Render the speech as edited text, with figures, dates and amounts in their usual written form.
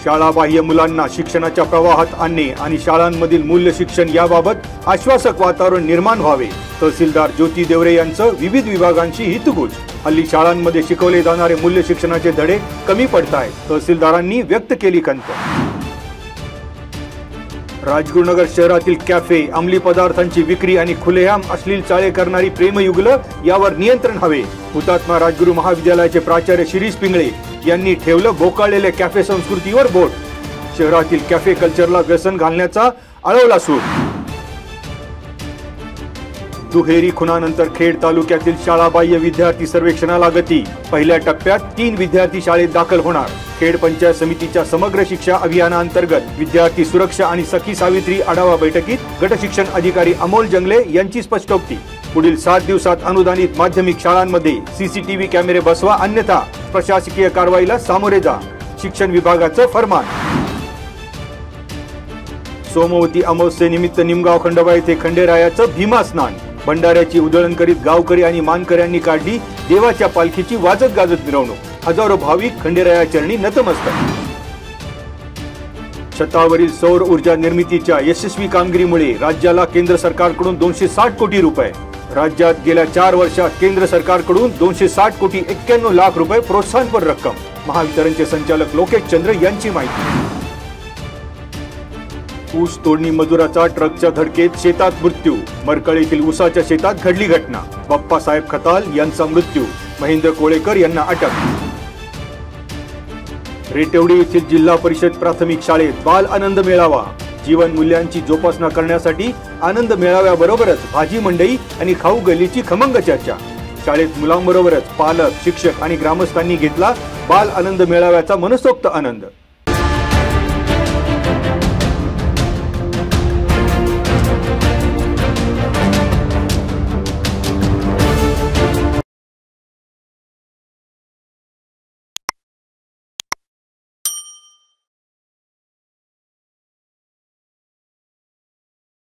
शाळाबाह्य मुलांना शिक्षणाच्या प्रवाहात आणणे आणि शाळांमधील मूल्य शिक्षण याबाबत आश्वासक वातावरण निर्माण व्हावे। तहसीलदार ज्योती देवरे यांचं विविध विभागांशी हितगुज। हल्ली शाळांमध्ये शिकवले जाणारे मूल्य शिक्षणाचे धडे कमी पडतायत, तहसीलदारांनी व्यक्त केली खंत। राजगुरुनगर शहरातील कॅफे, अंमली पदार्थांची विक्री आणि खुलेआम अश्लील चाळे करणारी प्रेमयुगल यावर नियंत्रण हवे। हुतात्मा राजगुरू महाविद्यालयाचे प्राचार्य शिरीष पिंगळे यांनी ठेवलं बोकाळलेल्या कॅफे संस्कृतीवर बोट। शहरातील कॅफे कल्चरला व्यसन घालण्याचा आळवला सूर। दुहेरी खुनानंतर खेड तालुक्यातील शाळाबाह्य विद्यार्थी सर्वेक्षणाला गती। पहिल्या टप्प्यात 3 विद्यार्थी शाळेत दाखल होणार। खेड पंचायत समितीच्या समग्र शिक्षा अभियानांतर्गत विद्यार्थी सुरक्षा आणि सखी सावित्री आढावा बैठकीत गट शिक्षण अधिकारी अमोल जंगले यांची स्पष्टोक्ती। पुढील 7 दिवसात अनुदानित माध्यमिक शाळांमध्ये सीसीटीव्ही कॅमेरे बसवा, अन्यथा प्रशासकीय कारवाईला सामोरे जा, शिक्षण विभागाचं फरमान। सोमवती अमावस्येनिमित्त निमगाव खंडोबा येथे खंडेरायाचं भीमा स्नान। भंडाऱ्याची उधळण करीत गावकरी आणि मानकऱ्यांनी काढली देवाच्या पालखीची वाजत गाजत मिरवणूक। हजारो भाविक खंडेराया चरणी नतमस्तक। छतावरील सौर ऊर्जा निर्मितीच्या यशस्वी कामगिरीमुळे राज्याला केंद्र सरकारकडून 260 कोटी रुपये। राज्यात गेल्या 4 वर्षात केंद्र सरकारकडून 260 कोटी 91 लाख रुपये प्रोत्साहनपर रक्कम। महावितरणचे संचालक लोकेश चंद्र यांची माहिती। ऊस तोडणी मजुराचा ट्रकच्या धडकेत शेतात मृत्यू। मरकळ येथील ऊसाच्या शेतात घडली घटना। बाप्पासाहेब खताल यांचा मृत्यू। महेंद्र कोळेकर यांना अटक। रेटेवडी येथील जिल्हा परिषद प्राथमिक शाळेत बाल आनंद मेळावा। जीवन मूल्यांची जोपासना करण्यासाठी आनंद मेळाव्याबरोबरच भाजी मंडई आणि खाऊ गल्लीची खमंग चर्चा। शाळेत मुलांबरोबरच पालक, शिक्षक आणि ग्रामस्थांनी घेतला बाल आनंद मेळाव्याचा मनसोक्त आनंद।